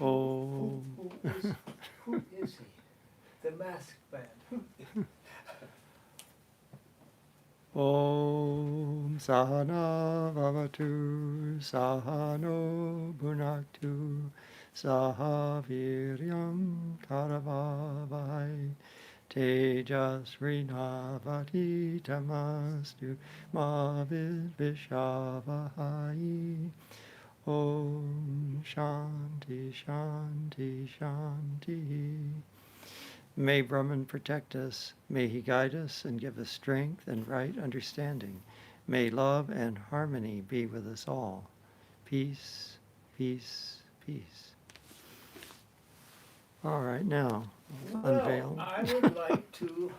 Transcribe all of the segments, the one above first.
Oh. Who is he? The masked man. Om Sahana Vavatu Sahano Bhunaktu Sahaviryam Karavavai Tejasrinavati Tamastu Mavidvishavahai. Om Shanti Shanti Shanti. May Brahman protect us. May he guide us and give us strength and right understanding. May love and harmony be with us all. Peace, peace, peace. All right, now, unveil. Well, I would like to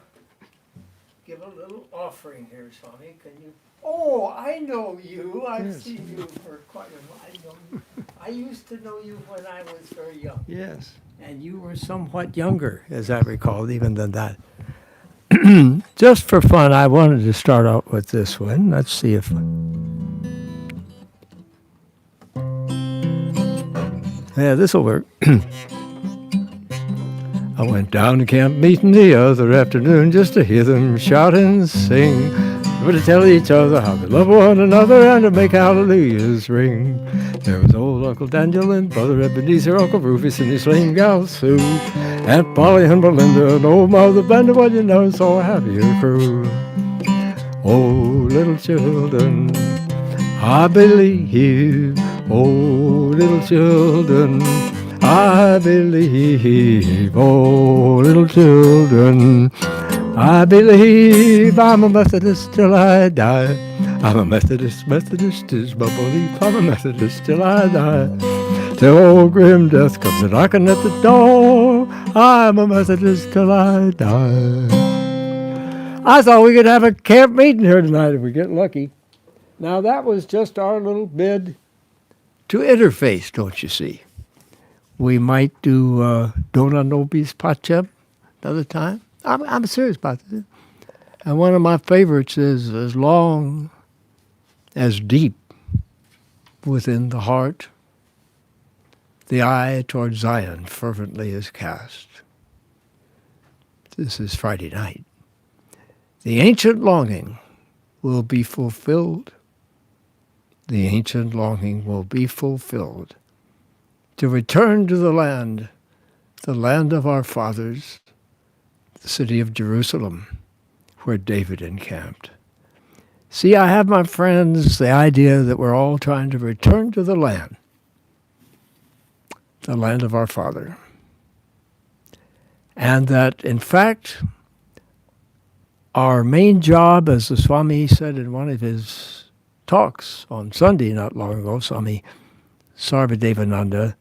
give a little offering here, Swami. Can you? Oh, I know you. I've Yes. seen you for quite a while. I know you. I used to know you when I was very young. Yes. And you were somewhat younger, as I recall, even than that. Just for fun, I wanted to start out with this one. Let's see if... Yeah, this will work. I went down to camp meeting the other afternoon just to hear them shout and sing. But to tell each other how they love one another and to make hallelujahs ring. There was old Uncle Daniel and Brother Ebenezer, Uncle Rufus and his lame gal Sue, Aunt Polly and Belinda and old Mother Brenda, well, you know, so happy a crew. Oh, little children, I believe. Oh, little children, I believe. Oh, little children, I believe. I'm a Methodist till I die. I'm a Methodist is my belief. I'm a Methodist till I die. Till old grim death comes a-knocking at the door. I'm a Methodist till I die. I thought we could have a camp meeting here tonight if we get lucky. Now that was just our little bid to interface, don't you see? We might do Dona Nobis Pacem another time. I'm serious about this. And one of my favorites is as long as deep within the heart, the eye toward Zion fervently is cast. This is Friday night. The ancient longing will be fulfilled. The ancient longing will be fulfilled to return to the land of our fathers, the city of Jerusalem, where David encamped. See, I have, my friends, the idea that we're all trying to return to the land of our Father. And that, in fact, our main job, as the Swami said in one of his talks on Sunday not long ago, Swami Abhedananda,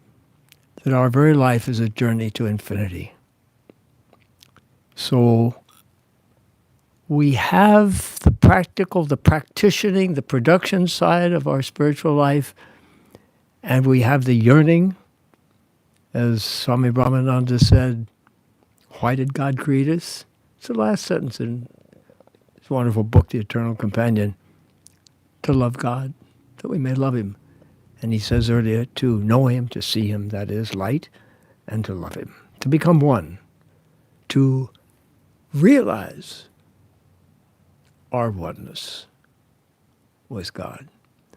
that our very life is a journey to infinity. So we have the practical, the practitioning, the production side of our spiritual life, and we have the yearning. As Swami Brahmananda said, why did God create us? It's the last sentence in his wonderful book, The Eternal Companion. To love God, that we may love him. And he says earlier, to know him, to see him, that is light, and to love him. To become one. To realize our oneness with God.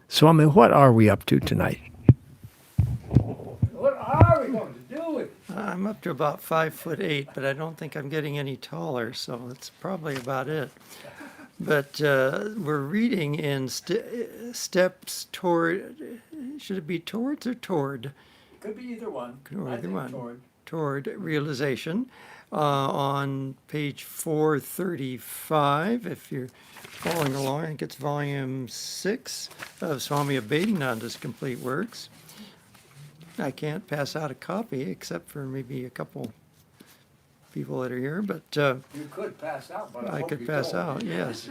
Swami, what are we up to tonight? What are we going to do with it? I'm up to about 5'8", but I don't think I'm getting any taller, so that's probably about it. But we're reading in steps toward, should it be towards or toward? Could be either one. Either one. Toward realization. On page 435, if you're following along, I think it's volume 6 of Swami Abhedananda's complete works. I can't pass out a copy except for maybe a couple people that are here, but you could pass out, but I could pass out, yes.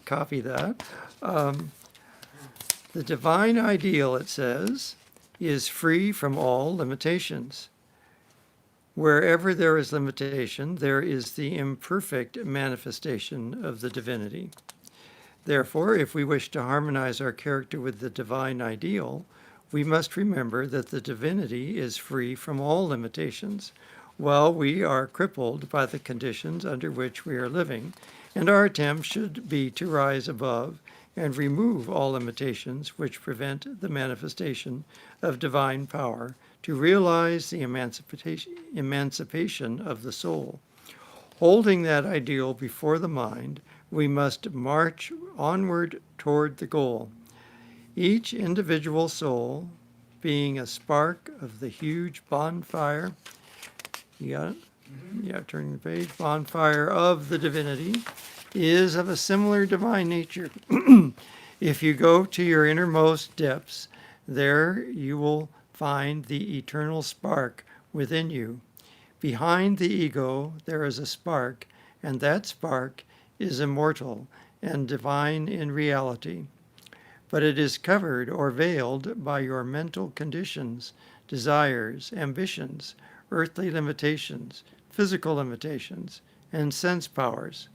Copy that. The divine ideal, it says, is free from all limitations. Wherever there is limitation, there is the imperfect manifestation of the divinity. Therefore, if we wish to harmonize our character with the divine ideal, we must remember that the divinity is free from all limitations, while we are crippled by the conditions under which we are living, and our attempt should be to rise above and remove all limitations which prevent the manifestation of divine power to realize the emancipation of the soul. Holding that ideal before the mind, we must march onward toward the goal. Each individual soul, being a spark of the huge bonfire, you got it? Yeah, turning the page. Bonfire of the divinity is of a similar divine nature. If you go to your innermost depths, there you will find the eternal spark within you. Behind the ego, there is a spark, and that spark is immortal and divine in reality. But it is covered or veiled by your mental conditions, desires, ambitions, earthly limitations, physical limitations, and sense powers.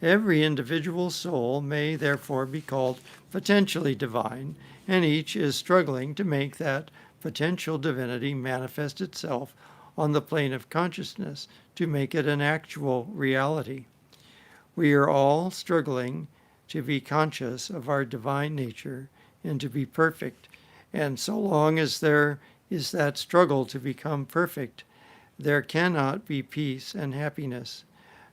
Every individual soul may therefore be called potentially divine, and each is struggling to make that potential divinity manifest itself on the plane of consciousness, to make it an actual reality. We are all struggling to be conscious of our divine nature and to be perfect, and so long as there is that struggle to become perfect, there cannot be peace and happiness.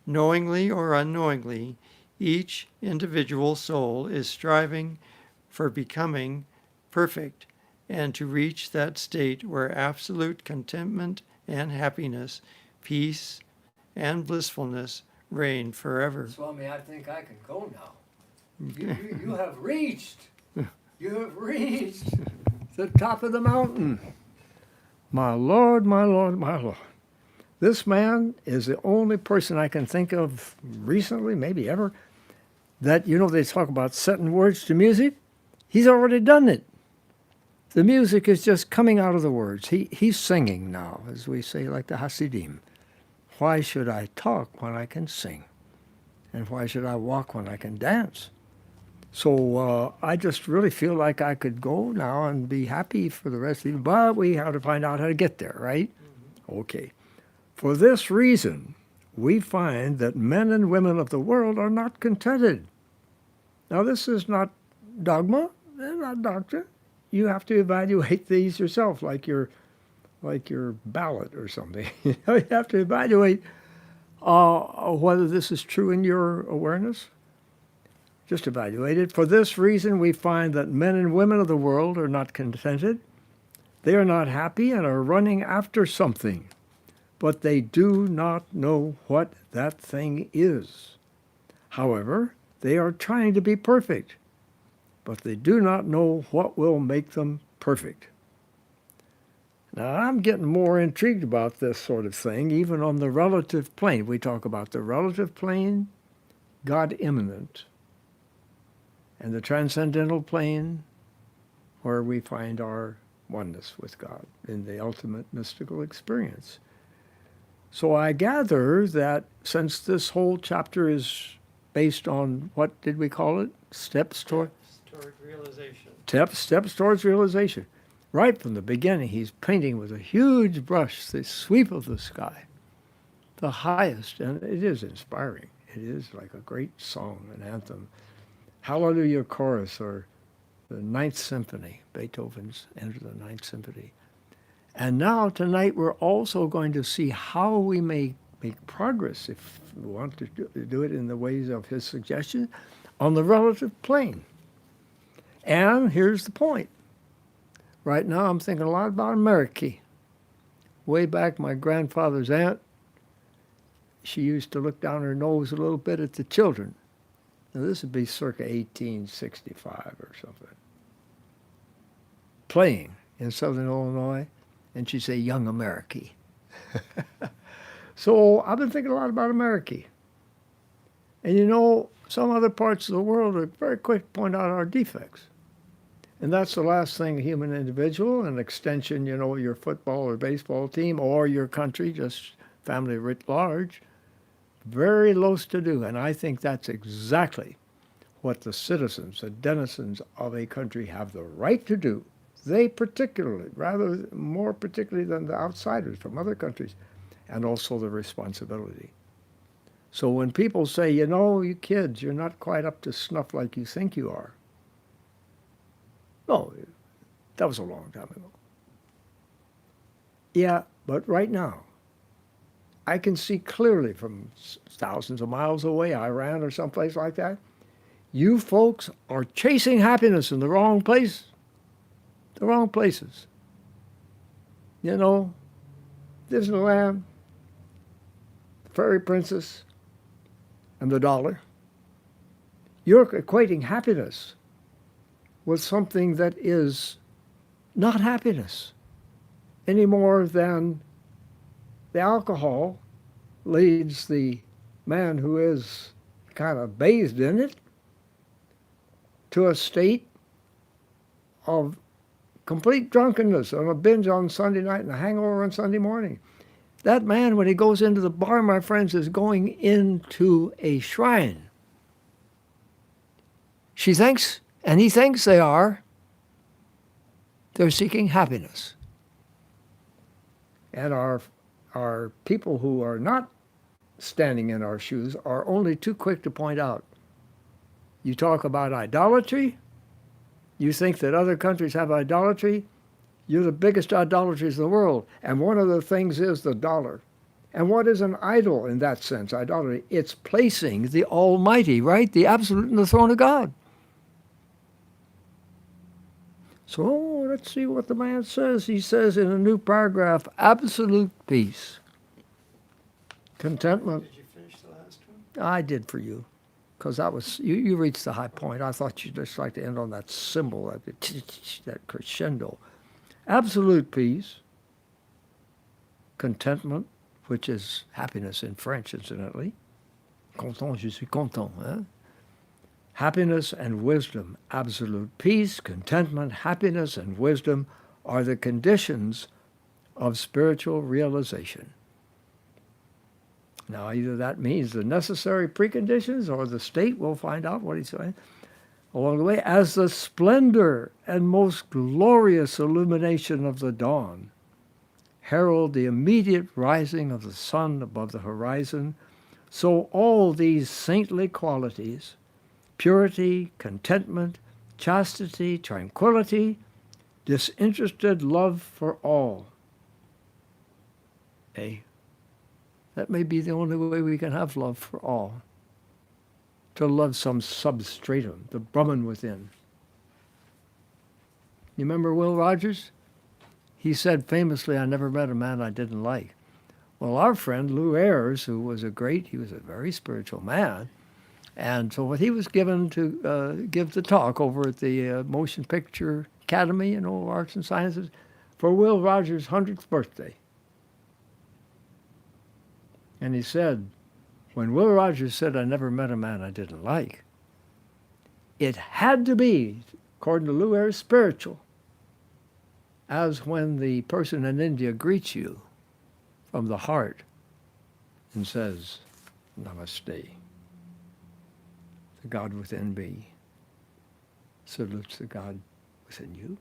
Knowingly or unknowingly, each individual soul is striving for becoming perfect and to reach that state where absolute contentment and happiness, peace and blissfulness reign forever. Swami, I think I can go now. You have reached the top of the mountain. My Lord, my Lord, my Lord. This man is the only person I can think of recently, maybe ever, that, they talk about setting words to music. He's already done it. The music is just coming out of the words. He's singing now, as we say, like the Hasidim. Why should I talk when I can sing? And why should I walk when I can dance? So I just really feel like I could go now and be happy for the rest of it, but we have to find out how to get there, right? Mm-hmm. Okay. For this reason, we find that men and women of the world are not contented. Now, this is not dogma, they're not doctrine. You have to evaluate these yourself, like your ballot or something. You have to evaluate whether this is true in your awareness. Just evaluate it. For this reason, we find that men and women of the world are not contented. They are not happy and are running after something, but they do not know what that thing is. However, they are trying to be perfect, but they do not know what will make them perfect. Now, I'm getting more intrigued about this sort of thing, even on the relative plane. We talk about the relative plane, God immanent, and the transcendental plane, where we find our oneness with God in the ultimate mystical experience. So I gather that since this whole chapter is based on, what did we call it? Steps toward realization. Steps towards realization. Right from the beginning, he's painting with a huge brush the sweep of the sky, the highest, and it is inspiring. It is like a great song, an anthem. Hallelujah Chorus, or the Ninth Symphony, Beethoven's Enter the Ninth Symphony. And now, tonight, we're also going to see how we may make progress, if we want to do it in the ways of his suggestion, on the relative plane. And here's the point. Right now, I'm thinking a lot about America. Way back, my grandfather's aunt, she used to look down her nose a little bit at the children. Now, this would be circa 1865 or something. Playing in southern Illinois, and she'd say, "Young America." So I've been thinking a lot about America. And some other parts of the world are very quick to point out our defects. And that's the last thing a human individual, an extension, your football or baseball team, or your country, just family writ large, very loath to do. And I think that's exactly what the citizens, the denizens of a country have the right to do. They particularly, rather more particularly than the outsiders from other countries, and also the responsibility. So when people say, you know, you kids, you're not quite up to snuff like you think you are. No, that was a long time ago. Yeah, but right now, I can see clearly from thousands of miles away, Iran or someplace like that, you folks are chasing happiness in the wrong place, the wrong places. You know, Disneyland, the fairy princess, and the dollar. You're equating happiness with something that is not happiness any more than the alcohol leads the man who is kind of bathed in it to a state of complete drunkenness and a binge on Sunday night and a hangover on Sunday morning. That man, when he goes into the bar, my friends, is going into a shrine. She thinks, and he thinks they're seeking happiness. And our people who are not standing in our shoes are only too quick to point out. You talk about idolatry, you think that other countries have idolatry, you're the biggest idolaters in the world. And one of the things is the dollar. And what is an idol in that sense, idolatry? It's placing the Almighty, right? The Absolute in the throne of God. So let's see what the man says. He says in a new paragraph, absolute peace, contentment. Did you finish the last one? I did for you, because that was, you reached the high point. I thought you'd just like to end on that symbol, that crescendo. Absolute peace, contentment, which is happiness in French, incidentally. Content, je suis content. Hein? Happiness and wisdom, absolute peace, contentment, happiness, and wisdom are the conditions of spiritual realization. Now, either that means the necessary preconditions or the state, we'll find out what he's saying along the way, as the splendor and most glorious illumination of the dawn herald the immediate rising of the sun above the horizon, so all these saintly qualities, purity, contentment, chastity, tranquility, disinterested love for all. That may be the only way we can have love for all. To love some substratum, the Brahman within. You remember Will Rogers? He said famously, I never met a man I didn't like. Well, our friend Lou Ayres, he was a very spiritual man. And so what he was given to give the talk over at the Motion Picture Academy, Arts and Sciences, for Will Rogers' 100th birthday. And he said, when Will Rogers said, I never met a man I didn't like, it had to be, according to Lou Ayres, spiritual, as when the person in India greets you from the heart and says, Namaste. The God within me salutes the God within you.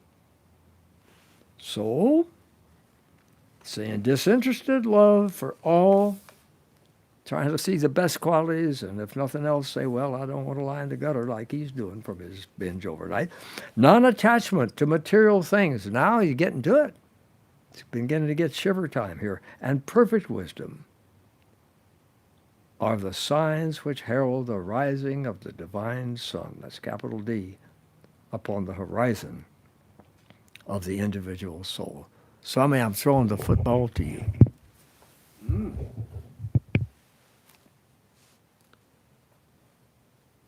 So, saying disinterested love for all, trying to see the best qualities, and if nothing else, say, well, I don't want to lie in the gutter like he's doing from his binge overnight. Non-attachment to material things. Now he's getting to it. It's beginning to get shiver time here. And perfect wisdom are the signs which herald the rising of the divine sun, that's capital D, upon the horizon of the individual soul. Swami, I'm throwing the football to you.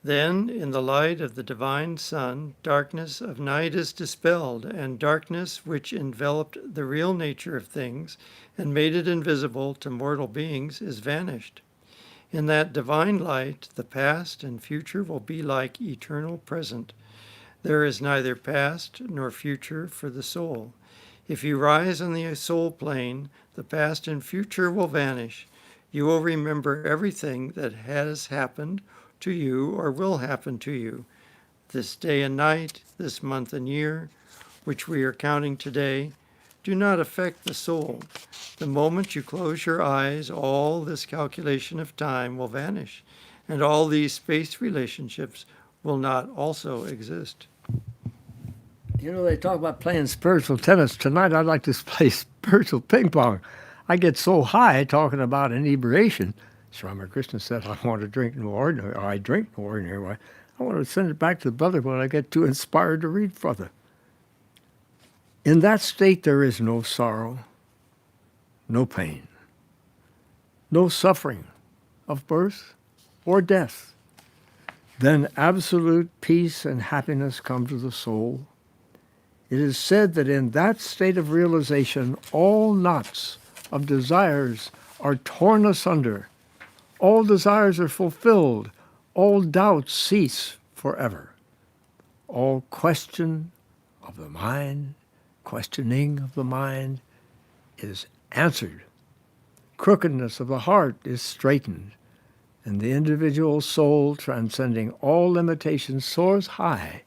Then, in the light of the divine sun, darkness of night is dispelled, and darkness which enveloped the real nature of things and made it invisible to mortal beings is vanished. In that divine light, the past and future will be like eternal present. There is neither past nor future for the soul. If you rise on the soul plane, the past and future will vanish. You will remember everything that has happened to you or will happen to you, this day and night, this month and year, which we are counting today, do not affect the soul. The moment you close your eyes, all this calculation of time will vanish, and all these space relationships will not also exist. You know, they talk about playing spiritual tennis. Tonight I'd like to play spiritual ping pong. I get so high talking about inebriation. Swami Krishna said, I want to drink no ordinary, or I drink no ordinary wine. I want to send it back to the brother when I get too inspired to read further. In that state, there is no sorrow, no pain, no suffering of birth or death. Then absolute peace and happiness come to the soul. It is said that in that state of realization, all knots of desires are torn asunder. All desires are fulfilled. All doubts cease forever. All questioning of the mind is answered. Crookedness of the heart is straightened, and the individual soul, transcending all limitations, soars high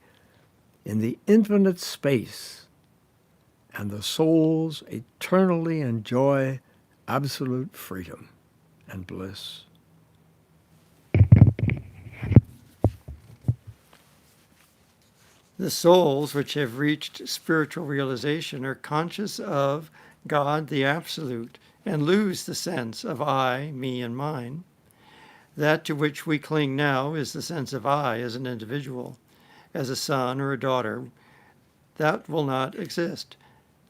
in the infinite space, and the souls eternally enjoy absolute freedom and bliss. The souls which have reached spiritual realization are conscious of God the Absolute and lose the sense of I, me, and mine. That to which we cling now is the sense of I as an individual, as a son or a daughter. That will not exist.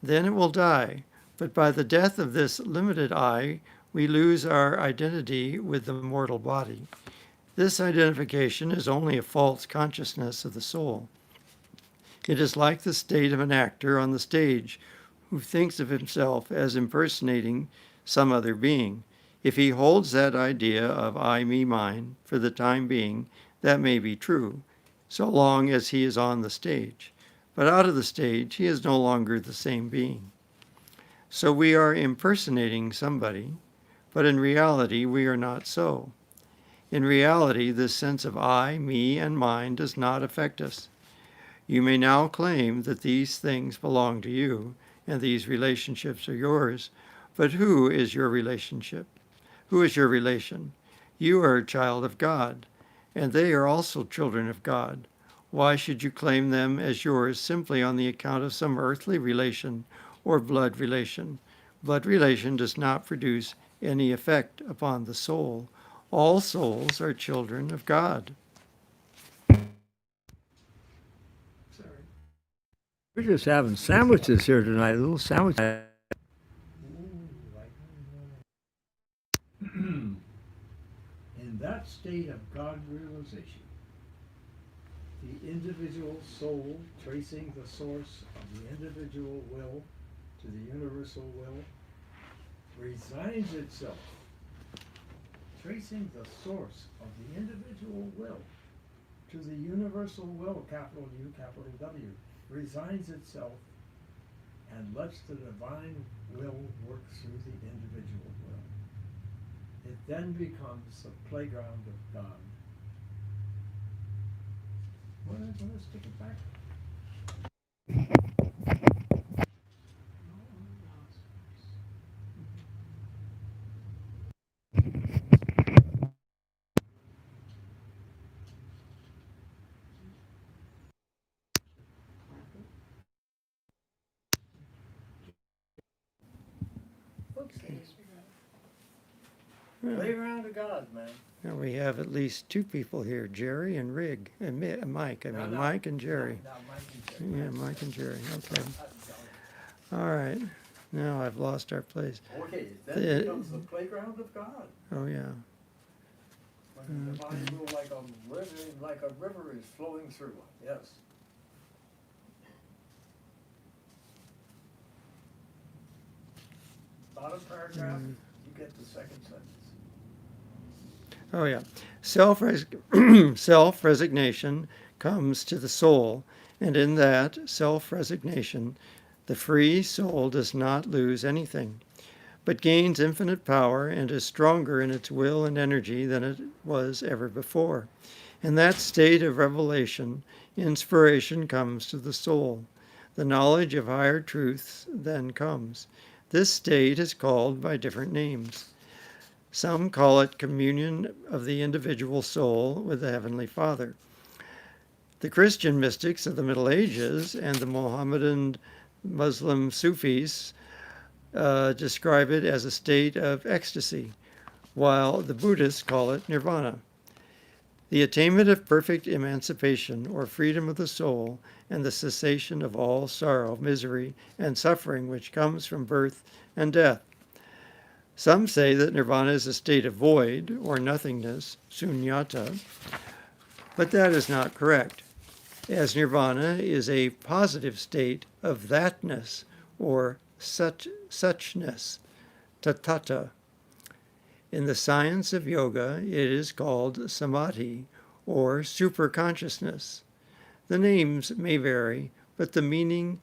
Then it will die. But by the death of this limited I, we lose our identity with the mortal body. This identification is only a false consciousness of the soul. It is like the state of an actor on the stage who thinks of himself as impersonating some other being. If he holds that idea of I, me, mine for the time being, that may be true, so long as he is on the stage. But out of the stage, he is no longer the same being. So we are impersonating somebody, but in reality, we are not so. In reality, this sense of I, me, and mine does not affect us. You may now claim that these things belong to you and these relationships are yours, but who is your relationship? Who is your relation? You are a child of God, and they are also children of God. Why should you claim them as yours simply on the account of some earthly relation or blood relation? Blood relation does not produce any effect upon the soul. All souls are children of God. We're just having sandwiches here tonight, a little sandwich. In that state of God realization, the individual soul, tracing the source of the individual will to the universal will, resigns itself. Tracing the source of the individual will to the universal will, capital U, capital W, resigns itself and lets the divine will work through the individual will. It then becomes the playground of God. Let's take it back. Playground of God, man. And we have at least two people here, Jerry and Rig, and Mike. Mike and Jerry. Yeah, Mike and Jerry. Okay. All right. Now I've lost our place. Okay, that becomes the playground of God. Oh, yeah. When the divine will like a river is flowing through. Yes. Bottom paragraph, you get the second sentence. Oh, yeah. Self-resignation comes to the soul, and in that self-resignation, the free soul does not lose anything, but gains infinite power and is stronger in its will and energy than it was ever before. In that state of revelation, inspiration comes to the soul. The knowledge of higher truths then comes. This state is called by different names. Some call it communion of the individual soul with the Heavenly Father. The Christian mystics of the Middle Ages and the Mohammedan Muslim Sufis describe it as a state of ecstasy, while the Buddhists call it nirvana. The attainment of perfect emancipation or freedom of the soul and the cessation of all sorrow, misery, and suffering which comes from birth and death. Some say that nirvana is a state of void or nothingness, sunyata, but that is not correct, as nirvana is a positive state of thatness or suchness, tatata. In the science of yoga, it is called samadhi or superconsciousness. The names may vary, but the meaning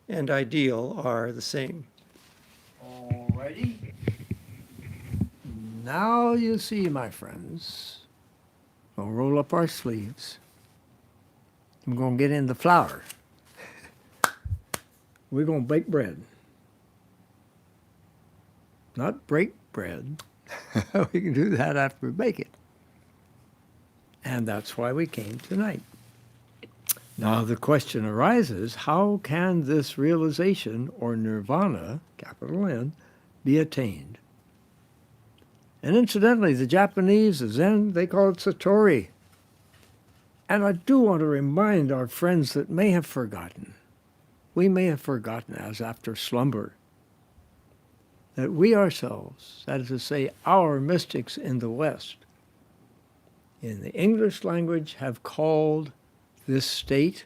and ideal are the same. Alrighty. Now you see, my friends, we'll roll up our sleeves. I'm going to get in the flour. We're going to bake bread. Not break bread. We can do that after we bake it. And that's why we came tonight. Now the question arises, how can this realization, or nirvana, capital N, be attained? And incidentally, the Japanese, the Zen, they call it Satori. And I do want to remind our friends that may have forgotten, we may have forgotten as after slumber, that we ourselves, that is to say, our mystics in the West, in the English language, have called this state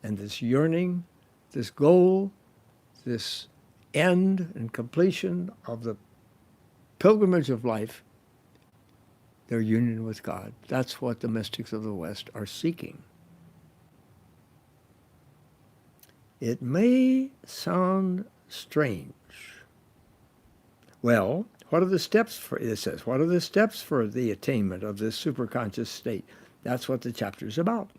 and this yearning, this goal, this end and completion of the pilgrimage of life, their union with God. That's what the mystics of the West are seeking. It may sound strange. Well, what are the steps for, it says, what are the steps for the attainment of this superconscious state? That's what the chapter is about.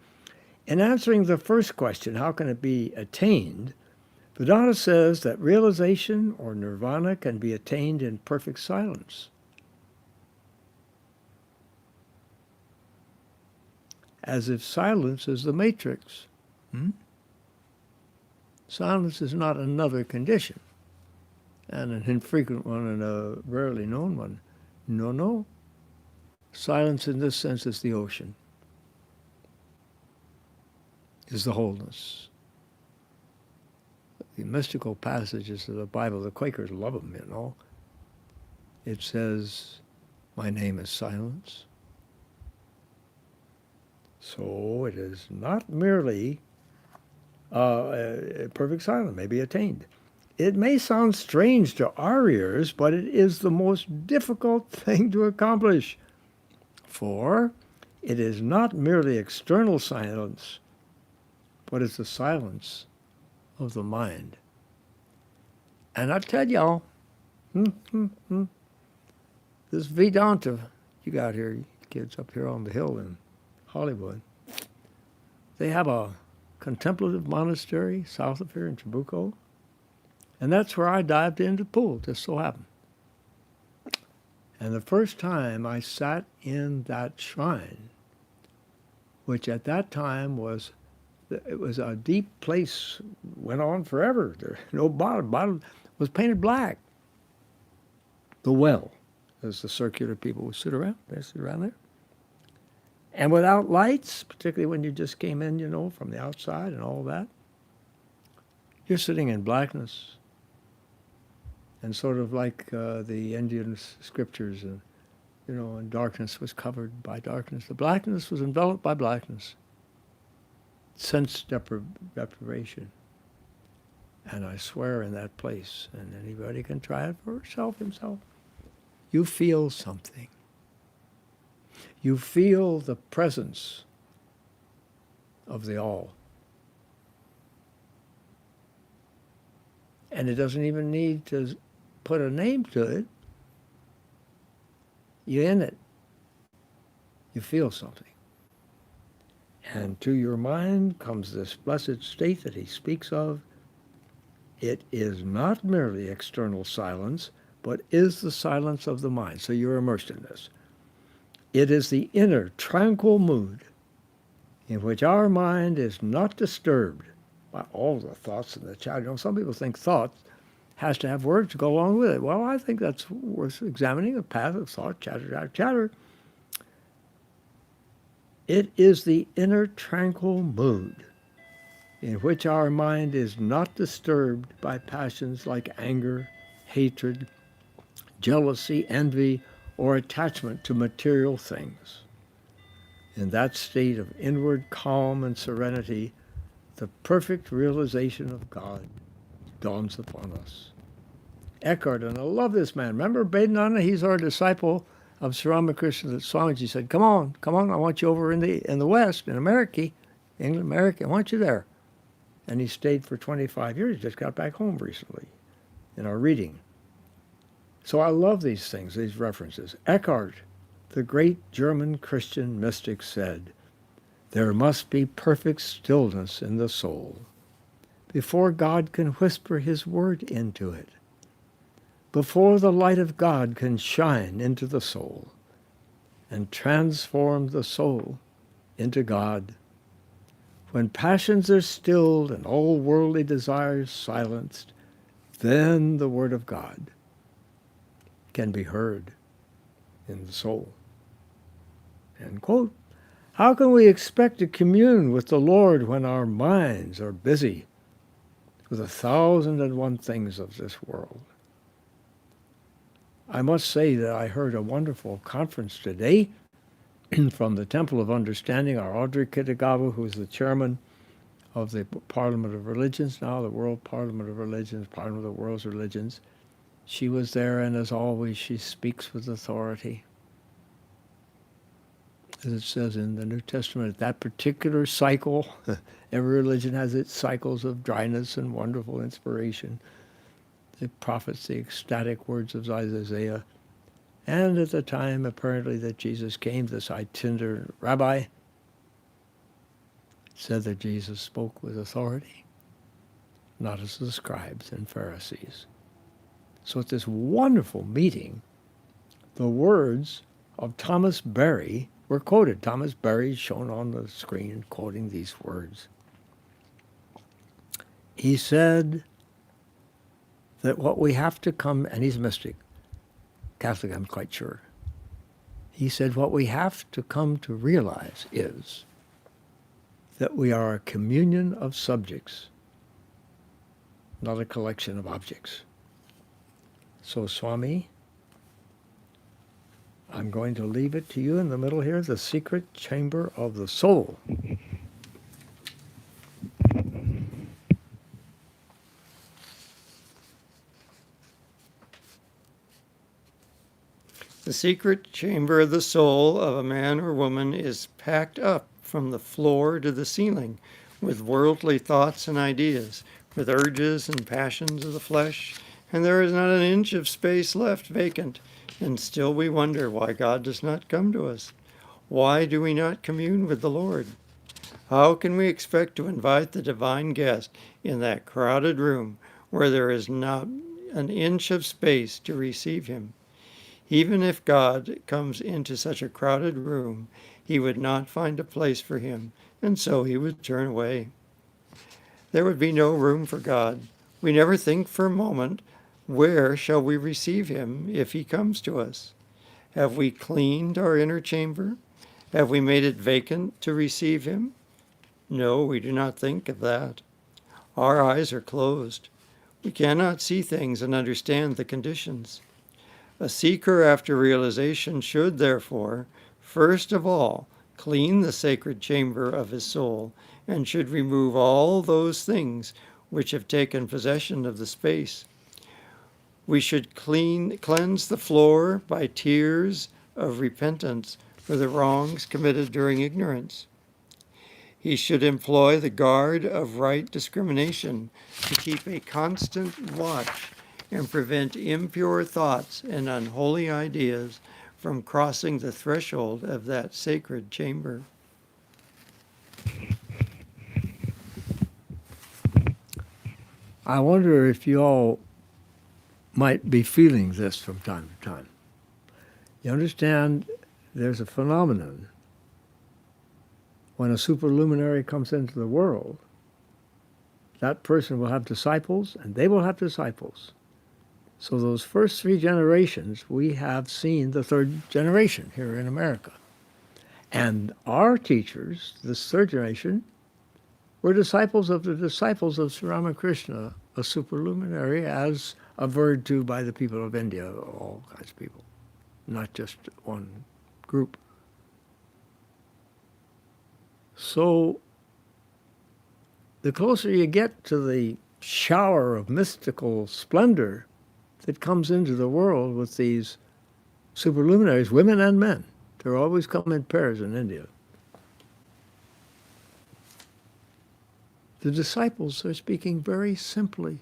In answering the first question, how can it be attained, Vedanta says that realization or nirvana can be attained in perfect silence. As if silence is the matrix. Silence is not another condition, and an infrequent one and a rarely known one. No. Silence in this sense is the ocean, is the wholeness. The mystical passages of the Bible, the Quakers love them, you know. It says, my name is silence. So it is not merely perfect silence, may be attained. It may sound strange to our ears, but it is the most difficult thing to accomplish. For it is not merely external silence, but it's the silence of the mind. And I tell y'all, this Vedanta you got here, you kids up here on the hill in Hollywood, they have a contemplative monastery south of here in Trabuco, and that's where I dived into the pool, just so happened. And the first time I sat in that shrine, which at that time was, it was a deep place, went on forever. There no bottom was painted black. The well, as the circular people would sit around, they sit around there. And without lights, particularly when you just came in, you know, from the outside and all that, you're sitting in blackness. And sort of like the Indian scriptures, you know, and darkness was covered by darkness. The blackness was enveloped by blackness. Sense deprivation. And I swear in that place, and anybody can try it for himself, you feel something. You feel the presence of the all. And it doesn't even need to put a name to it. You're in it. You feel something. And to your mind comes this blessed state that he speaks of. It is not merely external silence, but is the silence of the mind. So you're immersed in this. It is the inner, tranquil mood in which our mind is not disturbed by all the thoughts and the chatter. You know, some people think thought has to have words to go along with it. Well, I think that's worth examining, a path of thought, chatter, chatter, chatter. It is the inner, tranquil mood in which our mind is not disturbed by passions like anger, hatred, jealousy, envy, or attachment to material things. In that state of inward calm and serenity, the perfect realization of God dawns upon us. Eckhart, and I love this man. Remember Abhedananda? He's our disciple of Sri Ramakrishna. Swamiji said, come on, I want you over in the West, in America, England, America, I want you there. And he stayed for 25 years. He just got back home recently in our reading. So I love these things, these references. Eckhart, the great German Christian mystic, said, there must be perfect stillness in the soul before God can whisper his word into it, before the light of God can shine into the soul and transform the soul into God. When passions are stilled and all worldly desires silenced, then the word of God can be heard in the soul. End quote. How can we expect to commune with the Lord when our minds are busy with 1,001 things of this world? I must say that I heard a wonderful conference today from the Temple of Understanding, our Audrey Kitagawa, who is the chairman of the Parliament of Religions now, the World Parliament of Religions, Parliament of the World's Religions. She was there, and as always, she speaks with authority. As it says in the New Testament, at that particular cycle, every religion has its cycles of dryness and wonderful inspiration. The prophets, the ecstatic words of Isaiah. And at the time, apparently, that Jesus came, this itinerant rabbi said that Jesus spoke with authority, not as the scribes and Pharisees. So at this wonderful meeting, the words of Thomas Berry were quoted. Thomas Berry is shown on the screen quoting these words. He said that what we have to come, and he's a mystic, Catholic, I'm quite sure. He said what we have to come to realize is that we are a communion of subjects, not a collection of objects. So, Swami, I'm going to leave it to you in the middle here, the secret chamber of the soul. The secret chamber of the soul of a man or woman is packed up from the floor to the ceiling with worldly thoughts and ideas, with urges and passions of the flesh, and there is not an inch of space left vacant, and still we wonder why God does not come to us. Why do we not commune with the Lord? How can we expect to invite the divine guest in that crowded room where there is not an inch of space to receive him? Even if God comes into such a crowded room, he would not find a place for him, and so he would turn away. There would be no room for God. We never think for a moment, where shall we receive him if he comes to us? Have we cleaned our inner chamber? Have we made it vacant to receive him? No, we do not think of that. Our eyes are closed. We cannot see things and understand the conditions. A seeker after realization should, therefore, first of all, clean the sacred chamber of his soul, and should remove all those things which have taken possession of the space. We should cleanse the floor by tears of repentance for the wrongs committed during ignorance. He should employ the guard of right discrimination to keep a constant watch and prevent impure thoughts and unholy ideas from crossing the threshold of that sacred chamber. I wonder if you all might be feeling this from time to time. You understand there's a phenomenon when a superluminary comes into the world. That person will have disciples, and they will have disciples. So those first 3 generations, we have seen the 3rd generation here in America. And our teachers, this 3rd generation, were disciples of the disciples of Sri Ramakrishna, a superluminary, as averred to by the people of India, all kinds of people, not just one group. So the closer you get to the shower of mystical splendor that comes into the world with these superluminaries, women and men, they're always come in pairs in India. The disciples are speaking very simply.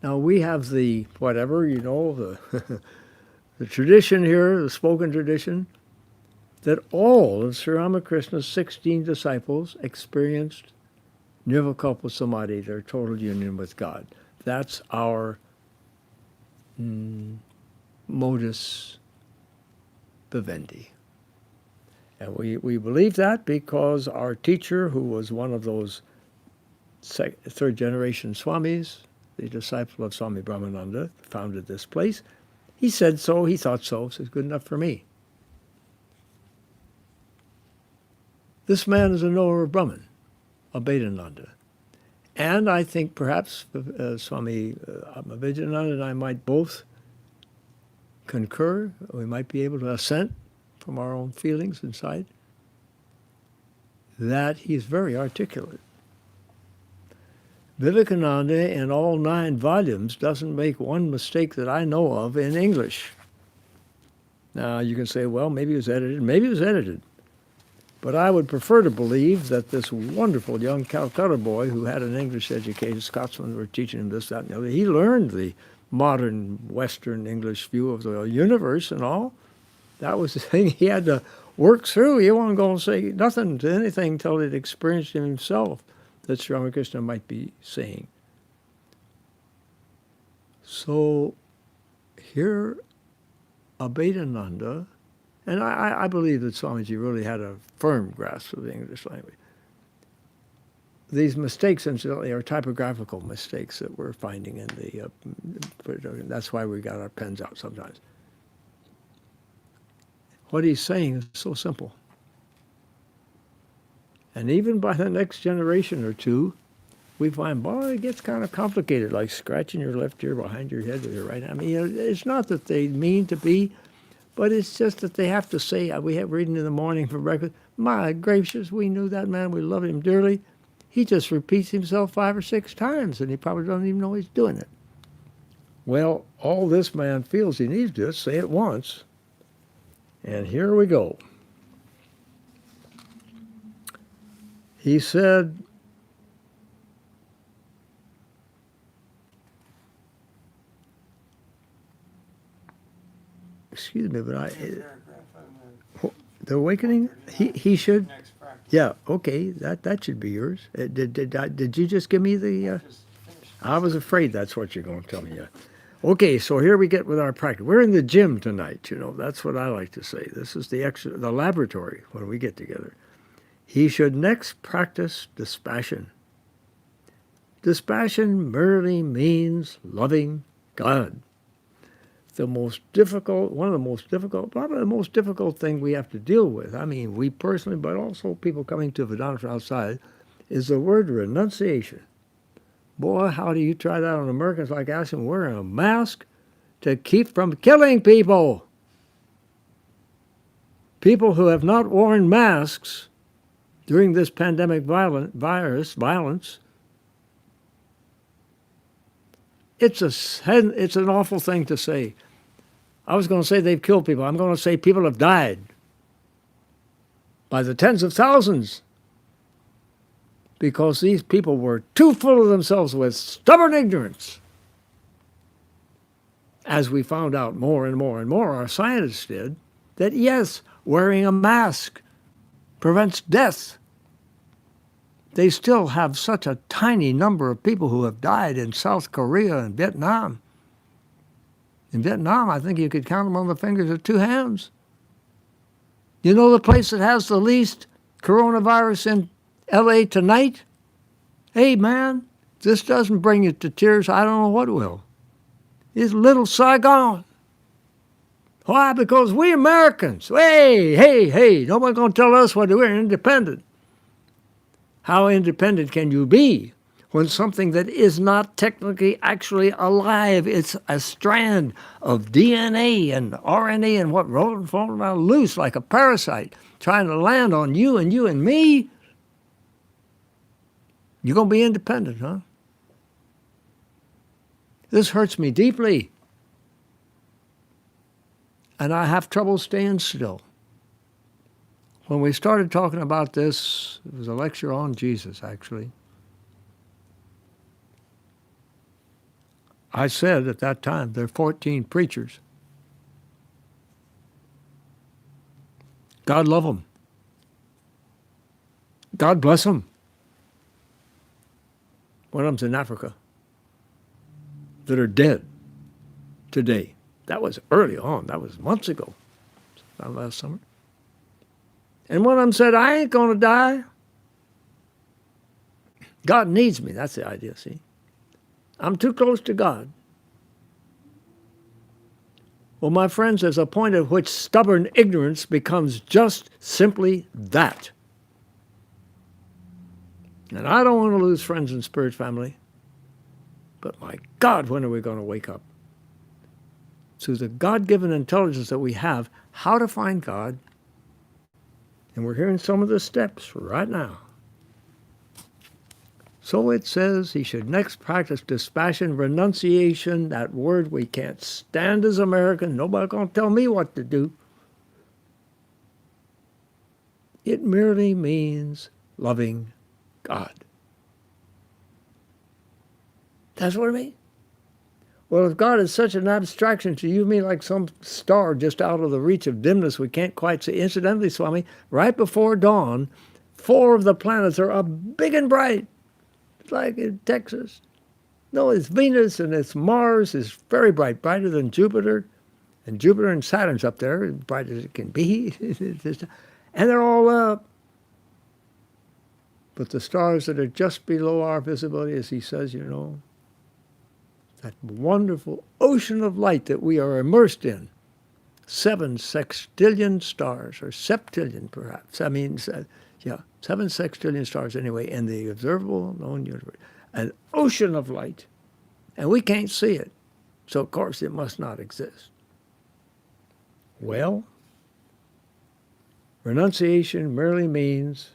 Now we have the, whatever, the the tradition here, the spoken tradition, that all of Sri Ramakrishna's 16 disciples experienced Nirvikalpa Samadhi, their total union with God. That's our modus vivendi. And we believe that because our teacher, who was one of those 3rd generation Swamis, the disciple of Swami Brahmananda, founded this place, he said so, he thought so, so it's good enough for me. This man is a knower of Brahman, Abhedananda. And I think perhaps Swami Abhedananda and I might both concur, we might be able to assent from our own feelings inside, that he's very articulate. Vivekananda, in all 9 volumes, doesn't make one mistake that I know of in English. Now, you can say, well, maybe it was edited. Maybe it was edited. But I would prefer to believe that this wonderful young Calcutta boy who had an English educated Scotsman were teaching him this, that, and the other, he learned the modern Western English view of the universe and all. That was the thing he had to work through. He wasn't going to say nothing to anything until he'd experienced it himself that Sri Ramakrishna might be saying. So here, Abhedananda, and I believe that Swamiji really had a firm grasp of the English language. These mistakes, incidentally, are typographical mistakes that we're finding in the, that's why we got our pens out sometimes. What he's saying is so simple. And even by the next generation or 2, we find, boy, it gets kind of complicated, like scratching your left ear behind your head with your right hand. I mean, it's not that they mean to be, but it's just that they have to say, we have reading in the morning for breakfast, my gracious, we knew that man, we love him dearly. He just repeats himself 5 or 6 times, and he probably doesn't even know he's doing it. Well, all this man feels he needs to do is say it once. And here we go. He said, excuse me, but the awakening, he should, yeah, okay, that should be yours. Did you just give me the, I was afraid that's what you're going to tell me, yeah. Okay, so here we get with our practice. We're in the gym tonight, that's what I like to say. This is the laboratory when we get together. He should next practice dispassion. Dispassion merely means loving God. One of the most difficult, probably the most difficult thing we have to deal with, I mean, we personally, but also people coming to Vedanta from outside, is the word renunciation. Boy, how do you try that on Americans like asking wearing a mask to keep from killing people? People who have not worn masks during this pandemic violence, it's an awful thing to say. I was going to say they've killed people. I'm going to say people have died by the tens of thousands because these people were too full of themselves with stubborn ignorance. As we found out more and more and more, our scientists did, that yes, wearing a mask prevents death. they still have such a tiny number of people who have died in South Korea and Vietnam. In Vietnam, I think you could count them on the fingers of two hands. You know the place that has the least coronavirus in LA tonight? Hey, man, this doesn't bring you to tears. I don't know what will. It's little Saigon. Why? Because we Americans, hey, nobody's going to tell us what to do. We're independent. How independent can you be when something that is not technically actually alive, it's a strand of DNA and RNA and what rolling falling out loose like a parasite trying to land on you and me? You're going to be independent, huh? This hurts me deeply. And I have trouble staying still. When we started talking about this, it was a lecture on Jesus, actually. I said at that time, there are 14 preachers. God love them. God bless them. One of them's in Africa that are dead today. That was early on. That was months ago, not last summer. And one of them said, I ain't going to die. God needs me. That's the idea, see? I'm too close to God. Well, my friends, there's a point at which stubborn ignorance becomes just simply that. And I don't want to lose friends in spirit family. But my God, when are we going to wake up? Through the God-given intelligence that we have, how to find God. And we're hearing some of the steps right now. So it says he should next practice dispassion, renunciation, that word we can't stand as Americans. Nobody's going to tell me what to do. It merely means loving God. That's what it means. Well, if God is such an abstraction to you and me, like some star just out of the reach of dimness we can't quite see. Incidentally, Swami, right before dawn, 4 of the planets are up big and bright. It's like in Texas. No, it's Venus and it's Mars is very bright, brighter than Jupiter. And Jupiter and Saturn's up there, as bright as it can be. And they're all up. But the stars that are just below our visibility, as he says, you know, that wonderful ocean of light that we are immersed in, 7 sextillion stars, or septillion perhaps. I mean, 7 sextillion stars anyway, in the observable known universe. An ocean of light. And we can't see it. So, of course, it must not exist. Well, renunciation merely means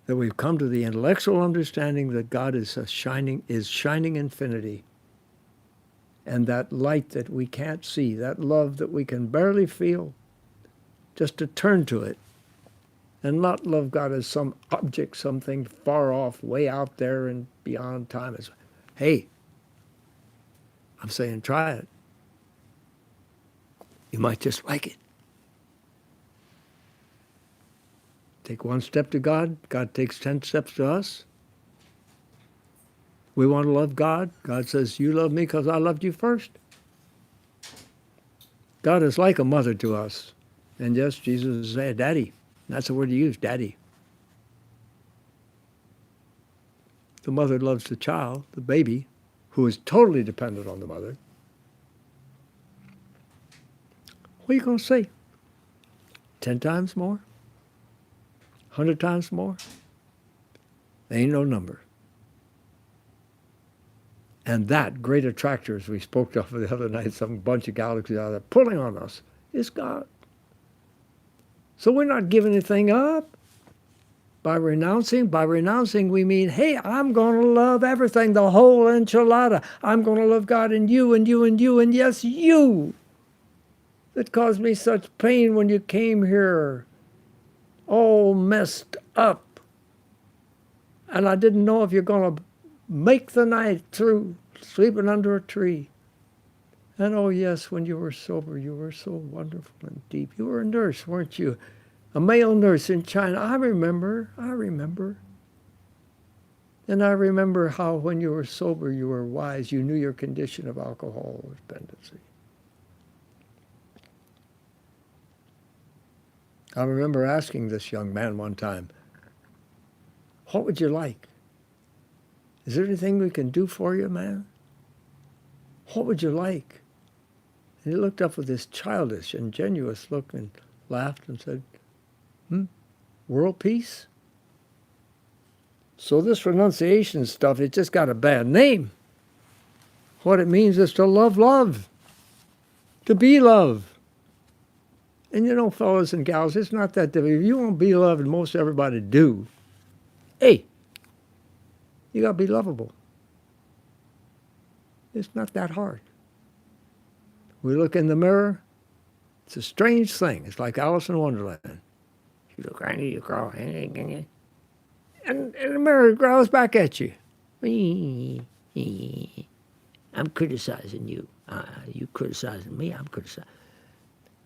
that we've come to the intellectual understanding that God is shining infinity. And that light that we can't see, that love that we can barely feel, just to turn to it and not love God as some object, something far off, way out there and beyond time. Hey, I'm saying try it. You might just like it. Take 1 step to God, God takes 10 steps to us. We want to love God. God says, you love me because I loved you first. God is like a mother to us. And yes, Jesus said, Daddy. That's the word he used, Daddy. The mother loves the child, the baby, who is totally dependent on the mother. What are you going to say? 10 times more? 100 times more? There ain't no number. And that great attractor, as we spoke of the other night, some bunch of galaxies out there pulling on us, is God. So we're not giving anything up by renouncing. By renouncing, we mean, hey, I'm going to love everything, the whole enchilada. I'm going to love God and you and you and you and yes, you that caused me such pain when you came here, all messed up. And I didn't know if you're going to make the night through sleeping under a tree. And oh yes, when you were sober, you were so wonderful and deep. You were a nurse, weren't you? A male nurse in China, I remember. And I remember how when you were sober, you were wise. You knew your condition of alcohol dependency. I remember asking this young man one time, what would you like? Is there anything we can do for you, man? What would you like? And he looked up with this childish, ingenuous look and laughed and said, world peace? So this renunciation stuff, it just got a bad name. What it means is to love love, to be love. And you know, fellas and gals, it's not that difficult. If you want to be loved, and most everybody do, hey, you got to be lovable. It's not that hard. We look in the mirror, it's a strange thing. It's like Alice in Wonderland. You look right at you, girl, and the mirror growls back at you. I'm criticizing you. You criticizing me, I'm criticizing.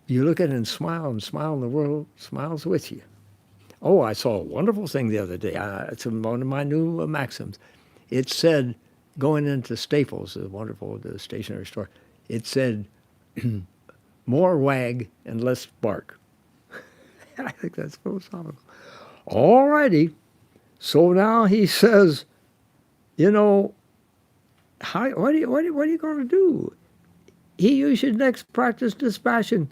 You look at it and smile, and the world smiles with you. Oh, I saw a wonderful thing the other day. It's one of my new maxims. It said, going into Staples, the wonderful stationery store, it said, more wag and less bark. I think that's philosophical. All righty. So now he says, you know, what are you going to do? You should next practice dispassion.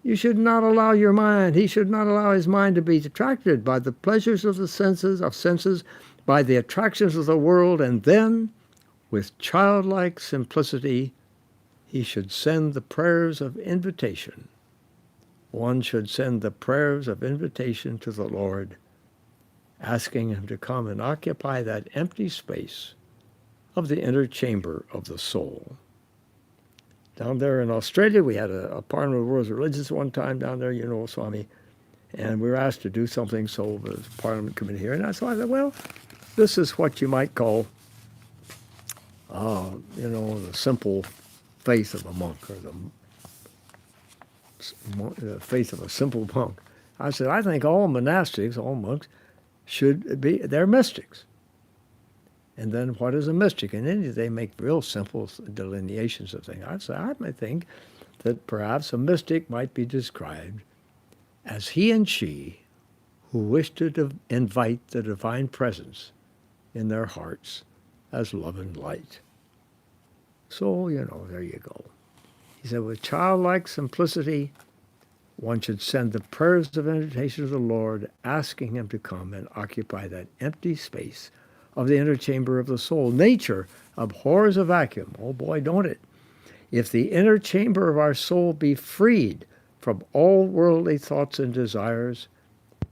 You should not allow your mind, he should not allow his mind to be attracted by the pleasures of the senses, by the attractions of the world, and then, with childlike simplicity, he should send the prayers of invitation. One should send the prayers of invitation to the Lord, asking him to come and occupy that empty space of the inner chamber of the soul. Down there in Australia, we had a Parliament of World Religions one time down there, you know, Swami, and we were asked to do something, so the Parliament committee here, and I thought, well, this is what you might call, you know, the simple faith of a monk, or the faith of a simple monk. I said, I think all monastics, all monks, should be, they're mystics. And then what is a mystic? In India, they make real simple delineations of things. I might think that perhaps a mystic might be described as he and she who wish to invite the divine presence in their hearts as love and light. So, you know, there you go. He said, with childlike simplicity, one should send the prayers of invitation to the Lord, asking him to come and occupy that empty space of the inner chamber of the soul. Nature abhors a vacuum. Oh boy, don't it? If the inner chamber of our soul be freed from all worldly thoughts and desires,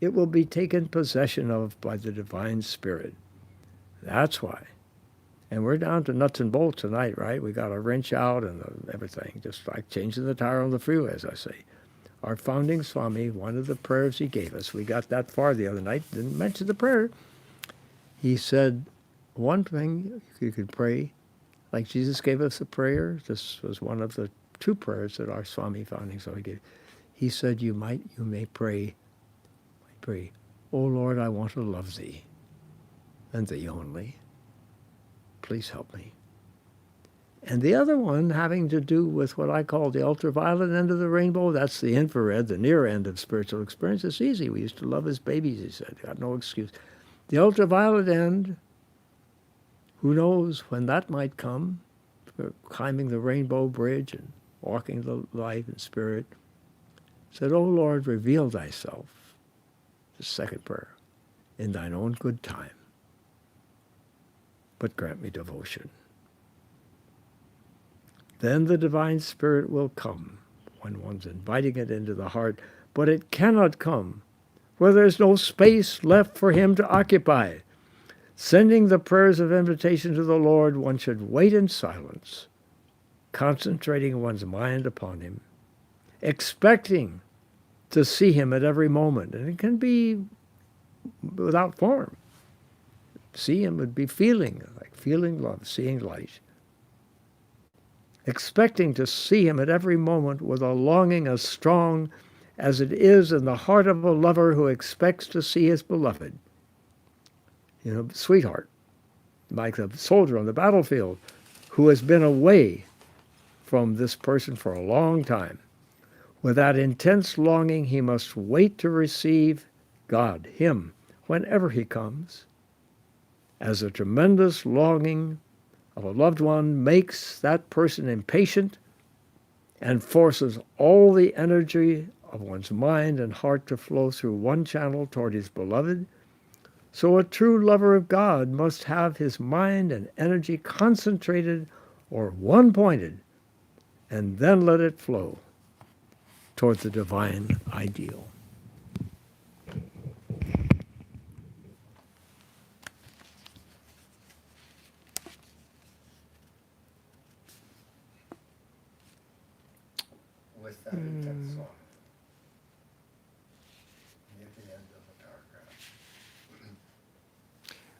it will be taken possession of by the divine spirit. That's why. And we're down to nuts and bolts tonight, right? We got a wrench out and everything, just like changing the tire on the freeway, as I say. Our founding Swami, one of the prayers he gave us, we got that far the other night, didn't mention the prayer. He said, one thing you could pray, like Jesus gave us a prayer. This was one of the two prayers that our Swami, founding Swami, gave. He said, you may pray, oh Lord, I want to love thee, and thee only. Please help me. And the other one having to do with what I call the ultraviolet end of the rainbow, that's the infrared, the near end of spiritual experience. It's easy. We used to love as babies, he said. Got no excuse. The ultraviolet end, who knows when that might come, climbing the rainbow bridge and walking the life and spirit, said, O Lord, reveal thyself, the second prayer, in thine own good time, but grant me devotion. Then the divine spirit will come when one's inviting it into the heart, but it cannot come where there's no space left for him to occupy. Sending the prayers of invitation to the Lord, one should wait in silence, concentrating one's mind upon him, expecting to see him at every moment. And it can be without form. See him would be feeling, like feeling love, seeing light. Expecting to see him at every moment with a longing as strong as it is in the heart of a lover who expects to see his beloved. Sweetheart, like a soldier on the battlefield who has been away from this person for a long time. With that intense longing, he must wait to receive God, him, whenever he comes. As a tremendous longing of a loved one makes that person impatient and forces all the energy of one's mind and heart to flow through one channel toward his beloved, so a true lover of God must have his mind and energy concentrated or one-pointed, and then let it flow toward the divine ideal. With that intense longing, near the end of the paragraph.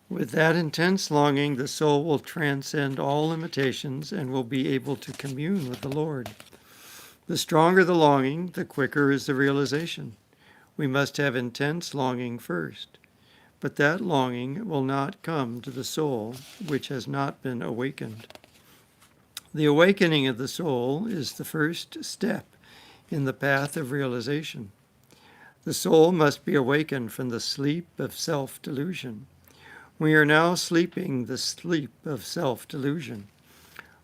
With that intense longing, the soul will transcend all limitations and will be able to commune with the Lord. The stronger the longing, the quicker is the realization. We must have intense longing first, but that longing will not come to the soul which has not been awakened. The awakening of the soul is the first step in the path of realization. The soul must be awakened from the sleep of self-delusion. We are now sleeping the sleep of self-delusion.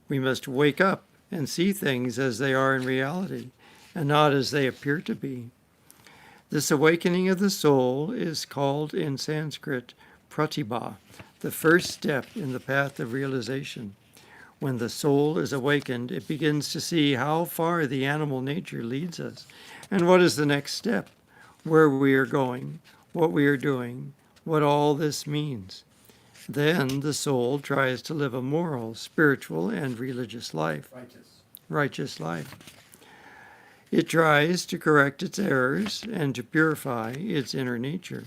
We must wake up and see things as they are in reality, and not as they appear to be. This awakening of the soul is called in Sanskrit pratibha, the first step in the path of realization. When the soul is awakened, it begins to see how far the animal nature leads us, and what is the next step, where we are going, what we are doing, what all this means. Then the soul tries to live a moral, spiritual, and religious life. Righteous life. It tries to correct its errors and to purify its inner nature.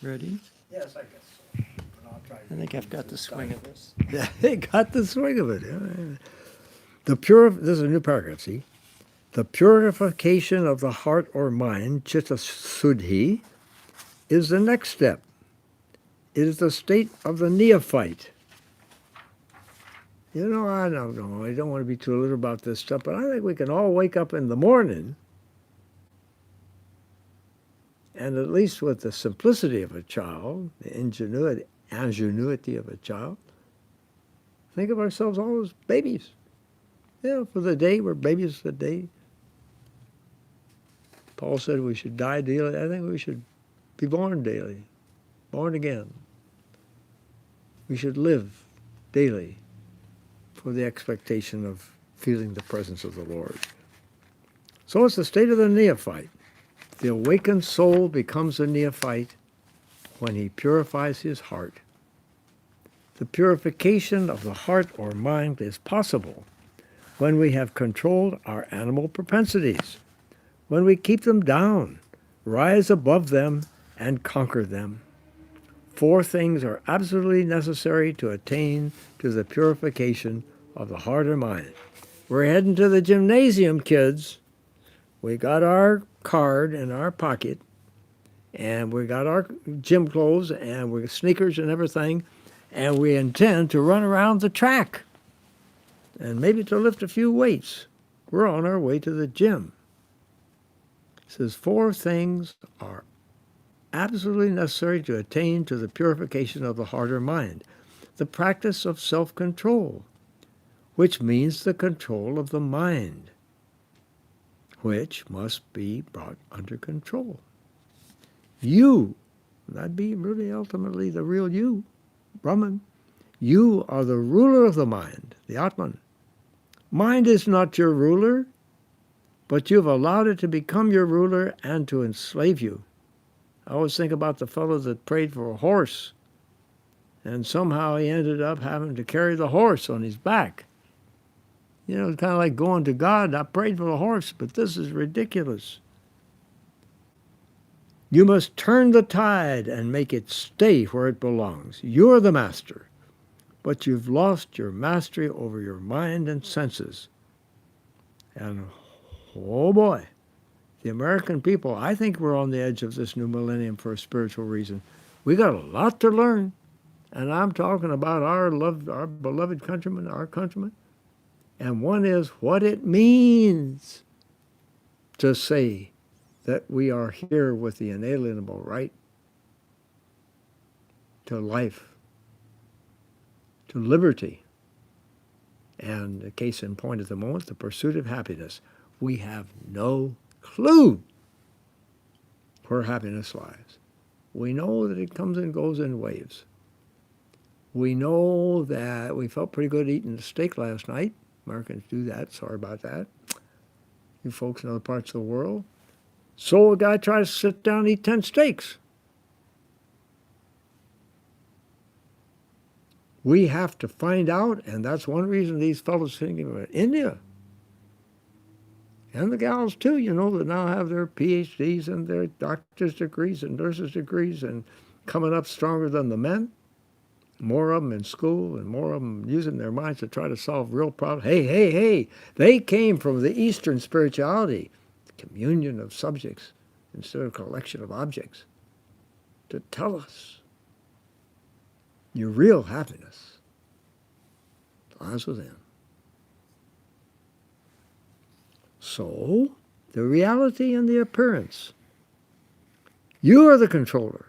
Ready? Yes, I guess so. But I'll try to I think I've got the swing of this. Yeah, they got the swing of it. This is a new paragraph, see? The purification of the heart or mind, chitta suddhi, is the next step. It is the state of the neophyte. I don't know. I don't want to be too little about this stuff, but I think we can all wake up in the morning and at least with the simplicity of a child, the ingenuity of a child, think of ourselves all as babies. For the day, we're babies for the day. Paul said we should die daily. I think we should be born daily, born again. We should live daily for the expectation of feeling the presence of the Lord. So it's the state of the neophyte. The awakened soul becomes a neophyte when he purifies his heart. The purification of the heart or mind is possible when we have controlled our animal propensities, when we keep them down, rise above them, and conquer them. 4 things are absolutely necessary to attain to the purification of the heart or mind. We're heading to the gymnasium, kids. We got our card in our pocket, and we got our gym clothes, and we got sneakers and everything, and we intend to run around the track and maybe to lift a few weights. We're on our way to the gym. It says 4 things are absolutely necessary to attain to the purification of the heart or mind. The practice of self-control, which means the control of the mind, which must be brought under control. You, that'd be really ultimately the real you, Brahman. You are the ruler of the mind, the Atman. Mind is not your ruler, but you've allowed it to become your ruler and to enslave you. I always think about the fellow that prayed for a horse, and somehow he ended up having to carry the horse on his back. It's kind of like going to God. I prayed for the horse, but this is ridiculous. You must turn the tide and make it stay where it belongs. You're the master, but you've lost your mastery over your mind and senses. And oh boy, The American people, I think we're on the edge of this new millennium for a spiritual reason. We got a lot to learn. And I'm talking about our beloved countrymen, our countrymen. And one is what it means to say that we are here with the inalienable right to life, to liberty, and a case in point at the moment, the pursuit of happiness. We have no clue where happiness lies. We know that it comes and goes in waves. We know that we felt pretty good eating a steak last night. Americans do that. Sorry about that. You folks in other parts of the world. So a guy tries to sit down and eat 10 steaks. We have to find out, and that's one reason these fellows thinking about India. And the gals too, you know, that now have their PhDs and their doctor's degrees and nurses' degrees and coming up stronger than the men. More of them in school and more of them using their minds to try to solve real problems. Hey, they came from the Eastern spirituality, the communion of subjects instead of collection of objects, to tell us your real happiness lies within. So, the reality and the appearance. You are the controller.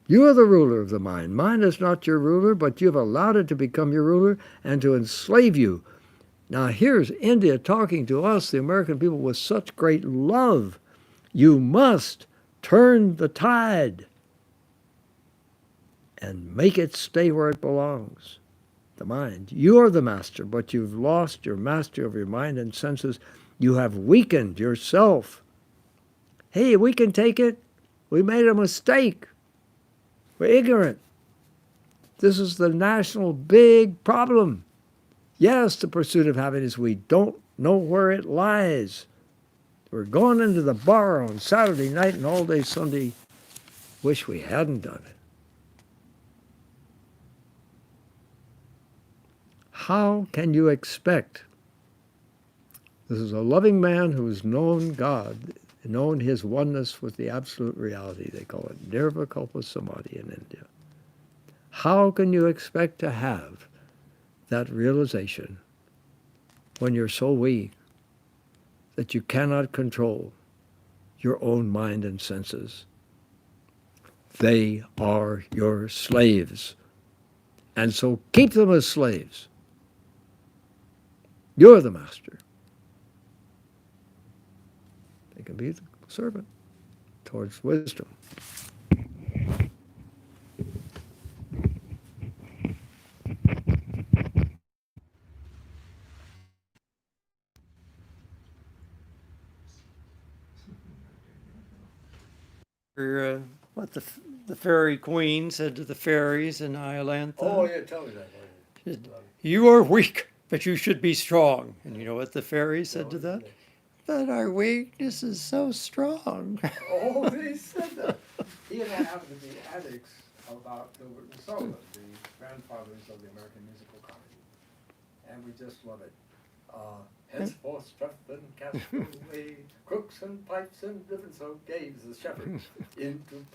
You are the ruler of the mind. Mind is not your ruler, but you've allowed it to become your ruler and to enslave you. Now here's India talking to us, the American people, with such great love. You must turn the tide and make it stay where it belongs, the mind. You are the master, but you've lost your mastery of your mind and senses. You have weakened yourself. Hey, we can take it. We made a mistake. We're ignorant. This is the national big problem. Yes, the pursuit of happiness, we don't know where it lies. We're going into the bar on Saturday night and all day Sunday. Wish we hadn't done it. How can you expect? This is a loving man who has known God, known his oneness with the absolute reality. They call it Nirvikalpa Samadhi in India. How can you expect to have that realization when you're so weak that you cannot control your own mind and senses? They are your slaves. And so keep them as slaves. You're the master. They can be the servant towards wisdom. What the fairy queen said to the fairies in Iolantha. Oh, yeah, tell me that. You are weak, but you should be strong. And you know what the fairy said to that? But our weakness is so strong. Oh, they said that. He and I happen to be addicts about Gilbert and Sullivan, the grandfathers of the American musical comedy. And we just love it. Henceforth Strephon cast away crooks and pipes and ribbons, so gaze the shepherd into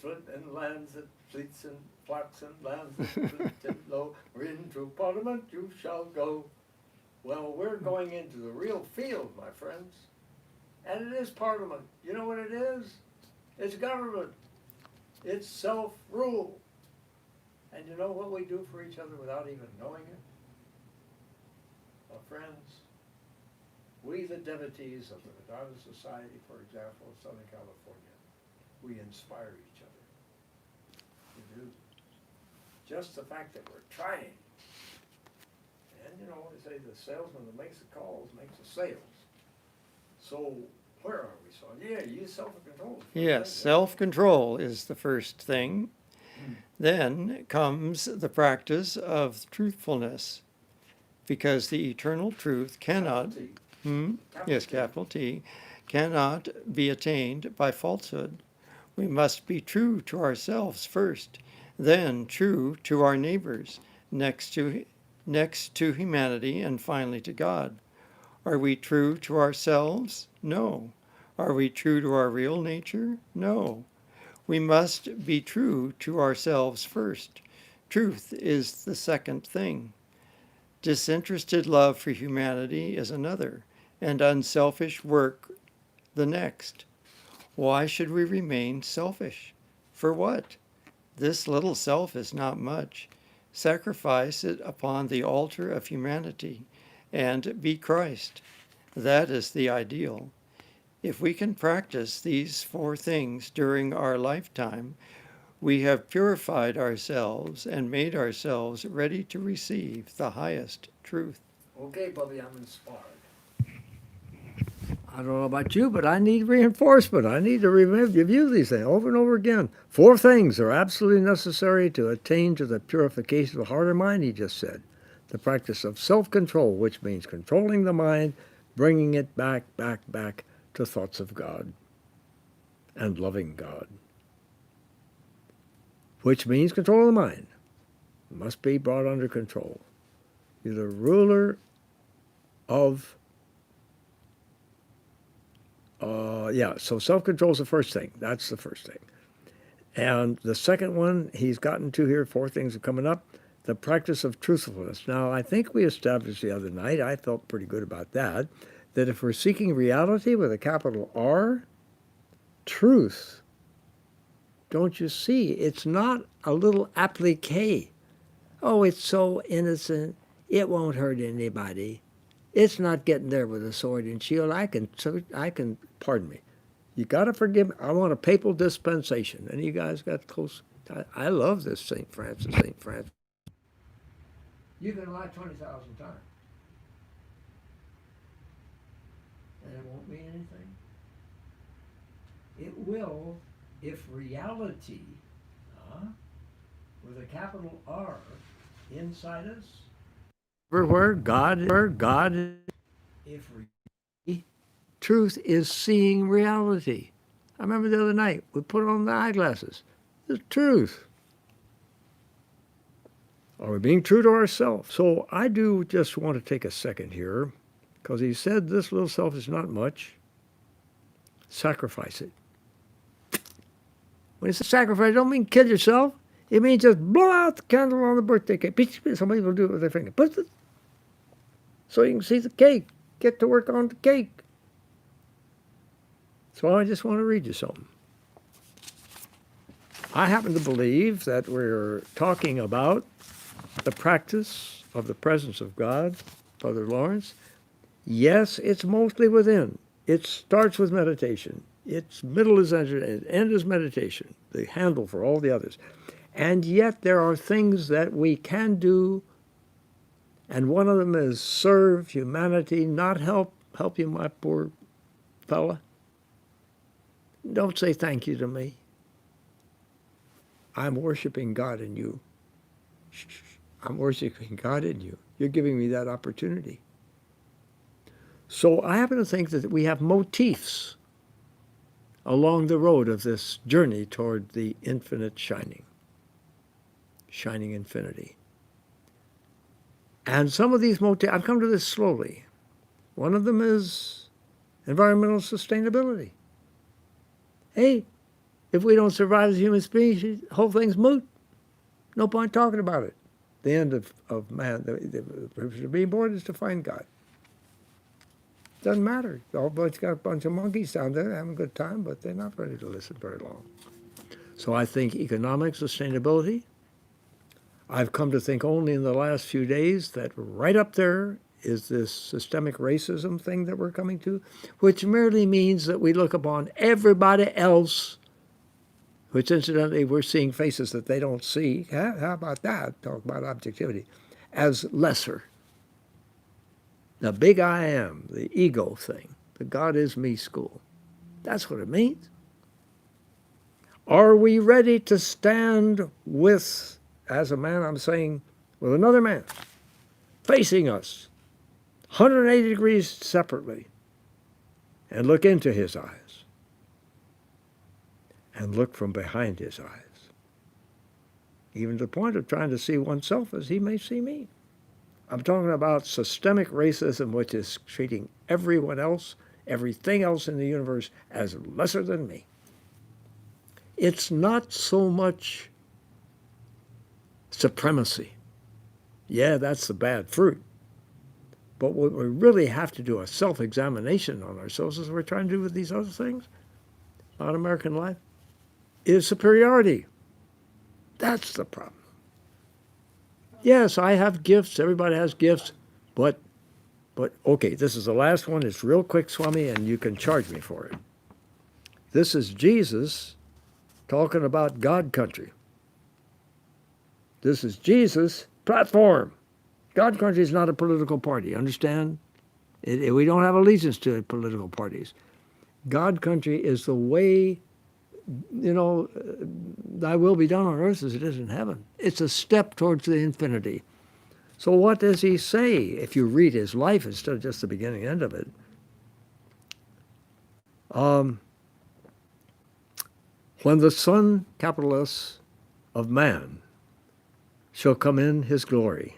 flint and lands that fleets and flax and lands that flint and low, or into Parliament you shall go. Well, we're going into the real field, my friends. And it is Parliament. You know what it is? It's government. It's self-rule. And you know what we do for each other without even knowing it? Well, friends, we the devotees of the Vedanta Society, for example, of Southern California, we inspire each other. We do. Just the fact that we're trying. And you know, they say the salesman that makes the calls makes the sales. So where are we? So yeah, use self-control. Yes, self-control is the first thing. Then comes the practice of truthfulness, because the eternal truth cannot, capital T, cannot be attained by falsehood. We must be true to ourselves first, then true to our neighbors, next to humanity, and finally to God. Are we true to ourselves? No. Are we true to our real nature? No. We must be true to ourselves first. Truth is the second thing. Disinterested love for humanity is another, and unselfish work the next. Why should we remain selfish? For what? This little self is not much. Sacrifice it upon the altar of humanity and be Christ. That is the ideal. If we can practice these four things during our lifetime, we have purified ourselves and made ourselves ready to receive the highest truth. Okay, Bubby, I'm inspired. I don't know about you, but I need reinforcement. I need to review these things over and over again. Four things are absolutely necessary to attain to the purification of the heart and mind, he just said. The practice of self-control, which means controlling the mind, bringing it back to thoughts of God and loving God, which means control of the mind. It must be brought under control. You're the ruler of so self-control is the first thing. That's the first thing. And the second one he's gotten to here, four things are coming up, the practice of truthfulness. Now, I think we established the other night, I felt pretty good about that if we're seeking reality with a capital R, truth, don't you see, it's not a little applique. Oh, it's so innocent, it won't hurt anybody. It's not getting there with a sword and shield. I can, pardon me. You got to forgive me. I want a papal dispensation. And you guys got close. I love this St. Francis. You can lie 20,000 times. And it won't mean anything. It will if reality, with a capital R, inside us, everywhere God, if truth is seeing reality. I remember the other night, we put on the eyeglasses. The truth. Are we being true to ourselves? So I do just want to take a second here, because he said this little self is not much. Sacrifice it. When he says sacrifice, it don't mean kill yourself. It means just blow out the candle on the birthday cake. Some people do it with their finger. So you can see the cake. Get to work on the cake. So I just want to read you something. I happen to believe that we're talking about the practice of the presence of God, Brother Lawrence. Yes, it's mostly within. It starts with meditation. Its middle is end is meditation, the handle for all the others. And yet there are things that we can do, and one of them is serve humanity, not help you, my poor fella. Don't say thank you to me. I'm worshiping God in you. I'm worshiping God in you. You're giving me that opportunity. So I happen to think that we have motifs along the road of this journey toward the infinite shining infinity. And some of these motifs, I've come to this slowly. One of them is environmental sustainability. Hey, if we don't survive as a human species, the whole thing's moot. No point talking about it. The end of man, the purpose of being born is to find God. Doesn't matter. It's got a bunch of monkeys down there having a good time, but they're not ready to listen very long. So I think economic sustainability. I've come to think only in the last few days that right up there is this systemic racism thing that we're coming to, which merely means that we look upon everybody else, which incidentally we're seeing faces that they don't see. How about that? Talk about objectivity. As lesser. The big I am, the ego thing, the God is me school. That's what it means. Are we ready to stand with, as a man I'm saying, with another man, facing us, 180 degrees separately, and look into his eyes, and look from behind his eyes, even to the point of trying to see oneself as he may see me. I'm talking about systemic racism, which is treating everyone else, everything else in the universe as lesser than me. It's not so much supremacy. Yeah, that's the bad fruit. But what we really have to do a self-examination on ourselves, as we're trying to do with these other things about American life, is superiority. That's the problem. Yes, I have gifts. Everybody has gifts. But okay, this is the last one. It's real quick, Swami, and you can charge me for it. This is Jesus talking about God country. This is Jesus' platform. God country is not a political party, understand? We don't have allegiance to political parties. God country is the way, thy will be done on earth as it is in heaven. It's a step towards the infinity. So what does he say if you read his life instead of just the beginning and end of it? When the Son, capital S, of man shall come in his glory,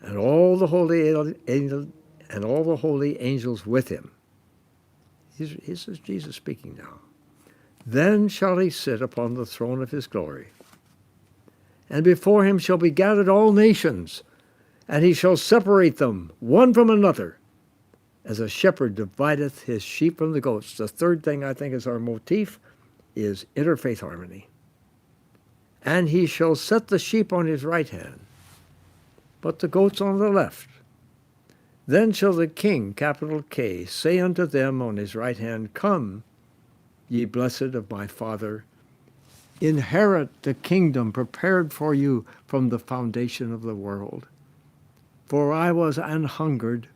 and all the holy angels with him. This is Jesus speaking now. Then shall he sit upon the throne of his glory, and before him shall be gathered all nations, and he shall separate them one from another, as a shepherd divideth his sheep from the goats. The third thing I think is our motif is interfaith harmony. And he shall set the sheep on his right hand, but the goats on the left. Then shall the king, capital K, say unto them on his right hand, Come, ye blessed of my Father, inherit the kingdom prepared for you from the foundation of the world. For I was an hungered,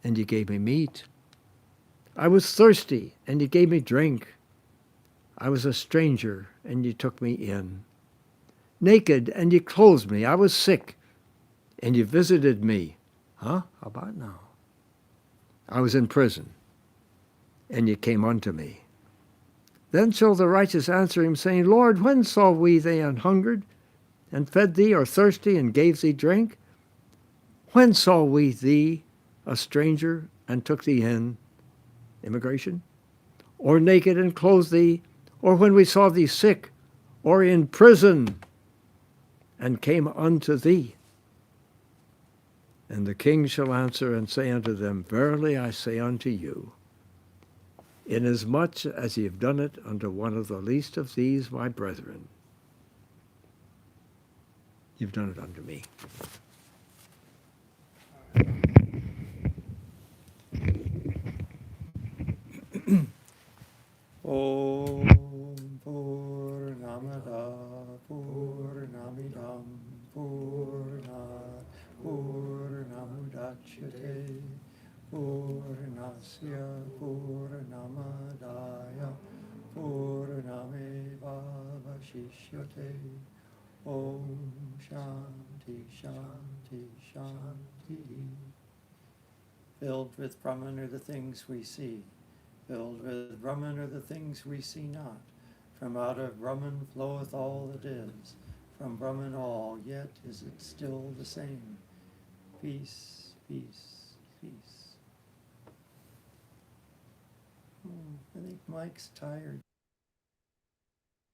and ye gave me meat. I was thirsty, and ye gave me drink. I was a stranger, and ye took me in. Naked, and ye clothed me. I was sick, and ye visited me. How about now? I was in prison, and ye came unto me. Then shall the righteous answer him, saying, Lord, when saw we thee an hungered, and fed thee, or thirsty, and gave thee drink? When saw we thee a stranger, and took thee in? Immigration? Or naked, and clothed thee? Or when we saw thee sick, or in prison, and came unto thee? And the king shall answer and say unto them, Verily I say unto you, inasmuch as ye have done it unto one of the least of these my brethren, you've done it unto me. Om Purnamada Purnamidam Purnat Purnamudachyate Purnasya Purnamadaya Purnameva Vashishyate. Om Shanti Shanti Shanti. Filled with Brahman are the things we see. Filled with Brahman are the things we see not. From out of Brahman floweth all that is. From Brahman all, yet is it still the same. Peace, peace, peace. I think Mike's tired.